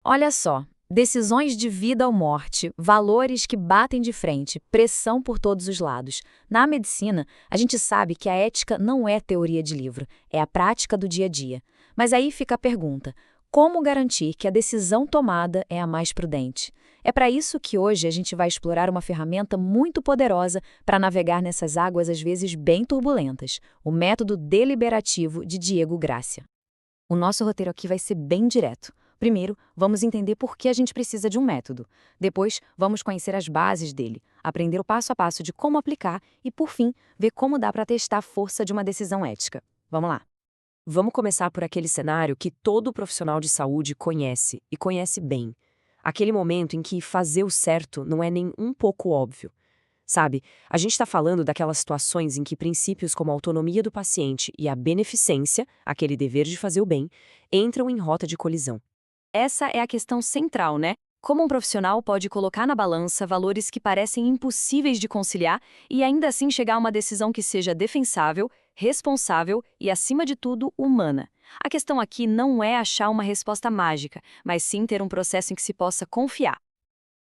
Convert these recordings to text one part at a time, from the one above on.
Olha só, decisões de vida ou morte, valores que batem de frente, pressão por todos os lados. Na medicina, a gente sabe que a ética não é teoria de livro, é a prática do dia a dia. Mas aí fica a pergunta: como garantir que a decisão tomada é a mais prudente? É para isso que hoje a gente vai explorar uma ferramenta muito poderosa para navegar nessas águas às vezes bem turbulentas: o método deliberativo de Diego Gracia. O nosso roteiro aqui vai ser bem direto. Primeiro, vamos entender por que a gente precisa de um método. Depois, vamos conhecer as bases dele, aprender o passo a passo de como aplicar e, por fim, ver como dá para testar a força de uma decisão ética. Vamos lá. Vamos começar por aquele cenário que todo profissional de saúde conhece, e conhece bem. Aquele momento em que fazer o certo não é nem um pouco óbvio. Sabe, a gente está falando daquelas situações em que princípios como a autonomia do paciente e a beneficência, aquele dever de fazer o bem, entram em rota de colisão. Essa é a questão central, né? Como um profissional pode colocar na balança valores que parecem impossíveis de conciliar e ainda assim chegar a uma decisão que seja defensável, responsável e, acima de tudo, humana. A questão aqui não é achar uma resposta mágica, mas sim ter um processo em que se possa confiar.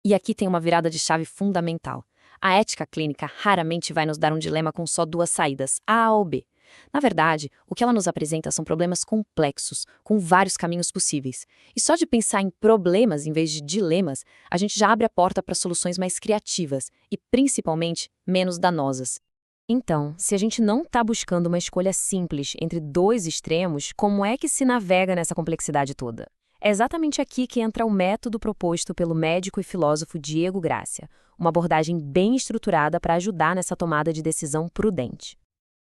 E aqui tem uma virada de chave fundamental. A ética clínica raramente vai nos dar um dilema com só duas saídas, A ou B. Na verdade, o que ela nos apresenta são problemas complexos, com vários caminhos possíveis. E só de pensar em problemas em vez de dilemas, a gente já abre a porta para soluções mais criativas e, principalmente, menos danosas. Então, se a gente não está buscando uma escolha simples entre dois extremos, como é que se navega nessa complexidade toda? É exatamente aqui que entra o método proposto pelo médico e filósofo Diego Gracia, uma abordagem bem estruturada para ajudar nessa tomada de decisão prudente.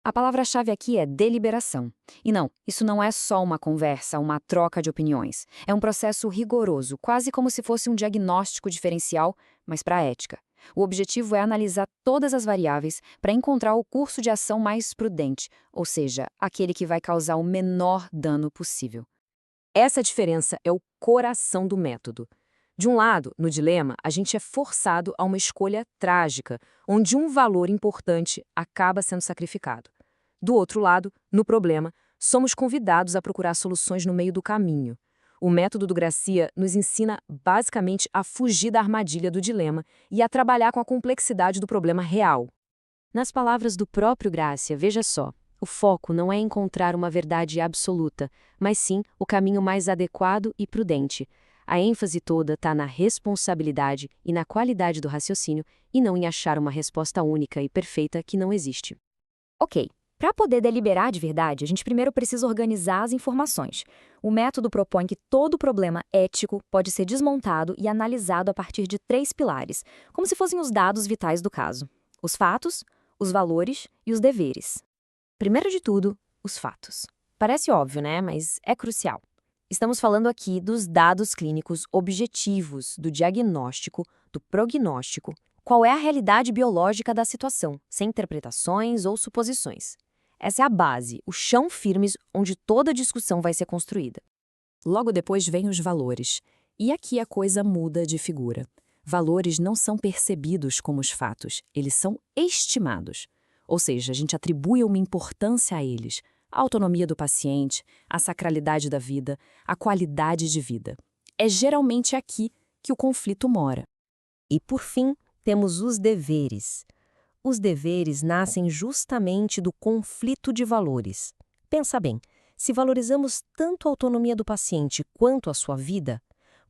A palavra-chave aqui é deliberação. E não, isso não é só uma conversa, uma troca de opiniões. É um processo rigoroso, quase como se fosse um diagnóstico diferencial, mas para a ética. O objetivo é analisar todas as variáveis para encontrar o curso de ação mais prudente, ou seja, aquele que vai causar o menor dano possível. Essa diferença é o coração do método. De um lado, no dilema, a gente é forçado a uma escolha trágica, onde um valor importante acaba sendo sacrificado. Do outro lado, no problema, somos convidados a procurar soluções no meio do caminho. O método do Gracia nos ensina basicamente a fugir da armadilha do dilema e a trabalhar com a complexidade do problema real. Nas palavras do próprio Gracia, veja só, o foco não é encontrar uma verdade absoluta, mas sim o caminho mais adequado e prudente. A ênfase toda está na responsabilidade e na qualidade do raciocínio e não em achar uma resposta única e perfeita que não existe. Ok, para poder deliberar de verdade, a gente primeiro precisa organizar as informações. O método propõe que todo problema ético pode ser desmontado e analisado a partir de três pilares, como se fossem os dados vitais do caso: os fatos, os valores e os deveres. Primeiro de tudo, os fatos. Parece óbvio, né? Mas é crucial. Estamos falando aqui dos dados clínicos objetivos, do diagnóstico, do prognóstico. Qual é a realidade biológica da situação, sem interpretações ou suposições. Essa é a base, o chão firme onde toda a discussão vai ser construída. Logo depois vem os valores. E aqui a coisa muda de figura. Valores não são percebidos como os fatos, eles são estimados. Ou seja, a gente atribui uma importância a eles, a autonomia do paciente, a sacralidade da vida, a qualidade de vida. É geralmente aqui que o conflito mora. E, por fim, temos os deveres. Os deveres nascem justamente do conflito de valores. Pensa bem, se valorizamos tanto a autonomia do paciente quanto a sua vida,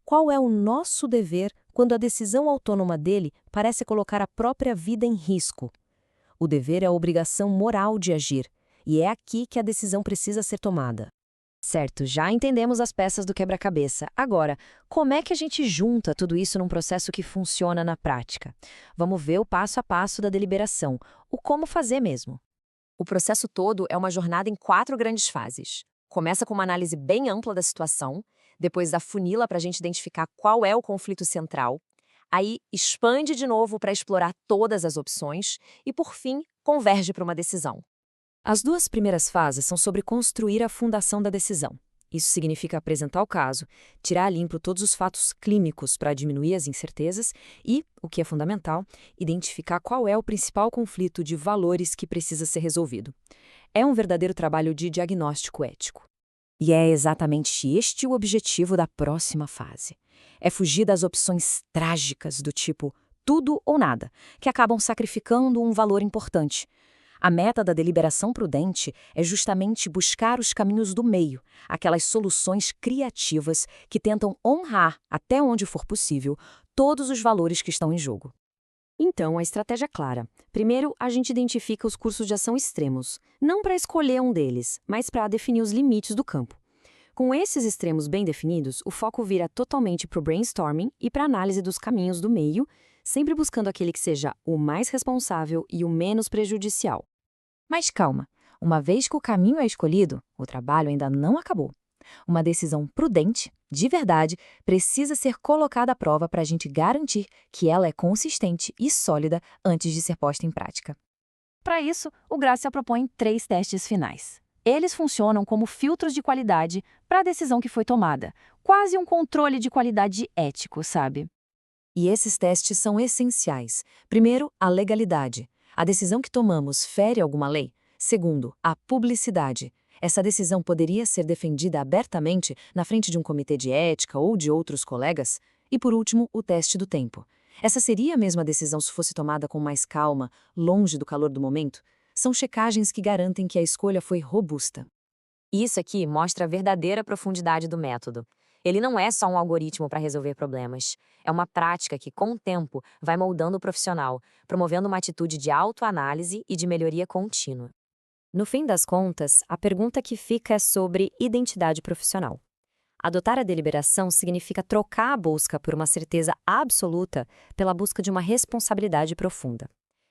qual é o nosso dever quando a decisão autônoma dele parece colocar a própria vida em risco? O dever é a obrigação moral de agir, e é aqui que a decisão precisa ser tomada. Certo, já entendemos as peças do quebra-cabeça. Agora, como é que a gente junta tudo isso num processo que funciona na prática? Vamos ver o passo a passo da deliberação, o como fazer mesmo. O processo todo é uma jornada em 4 grandes fases. Começa com uma análise bem ampla da situação, depois afunila para a gente identificar qual é o conflito central, aí expande de novo para explorar todas as opções e, por fim, converge para uma decisão. As 2 primeiras fases são sobre construir a fundação da decisão. Isso significa apresentar o caso, tirar a limpo todos os fatos clínicos para diminuir as incertezas e, o que é fundamental, identificar qual é o principal conflito de valores que precisa ser resolvido. É um verdadeiro trabalho de diagnóstico ético. E é exatamente este o objetivo da próxima fase. É fugir das opções trágicas do tipo tudo ou nada, que acabam sacrificando um valor importante. A meta da deliberação prudente é justamente buscar os caminhos do meio, aquelas soluções criativas que tentam honrar, até onde for possível, todos os valores que estão em jogo. Então, a estratégia é clara. Primeiro, a gente identifica os cursos de ação extremos, não para escolher um deles, mas para definir os limites do campo. Com esses extremos bem definidos, o foco vira totalmente para o brainstorming e para a análise dos caminhos do meio, sempre buscando aquele que seja o mais responsável e o menos prejudicial. Mas calma, uma vez que o caminho é escolhido, o trabalho ainda não acabou. Uma decisão prudente, de verdade, precisa ser colocada à prova para a gente garantir que ela é consistente e sólida antes de ser posta em prática. Para isso, o Gracia propõe 3 testes finais. Eles funcionam como filtros de qualidade para a decisão que foi tomada, quase um controle de qualidade ético, sabe? E esses testes são essenciais. Primeiro, a legalidade. A decisão que tomamos fere alguma lei? Segundo, a publicidade. Essa decisão poderia ser defendida abertamente na frente de um comitê de ética ou de outros colegas? E por último, o teste do tempo. Essa seria a mesma decisão se fosse tomada com mais calma, longe do calor do momento? São checagens que garantem que a escolha foi robusta. Isso aqui mostra a verdadeira profundidade do método. Ele não é só um algoritmo para resolver problemas. É uma prática que, com o tempo, vai moldando o profissional, promovendo uma atitude de autoanálise e de melhoria contínua. No fim das contas, a pergunta que fica é sobre identidade profissional. Adotar a deliberação significa trocar a busca por uma certeza absoluta pela busca de uma responsabilidade profunda.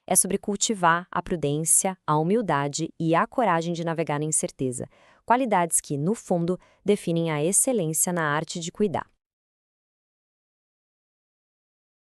É sobre cultivar a prudência, a humildade e a coragem de navegar na incerteza, qualidades que, no fundo, definem a excelência na arte de cuidar.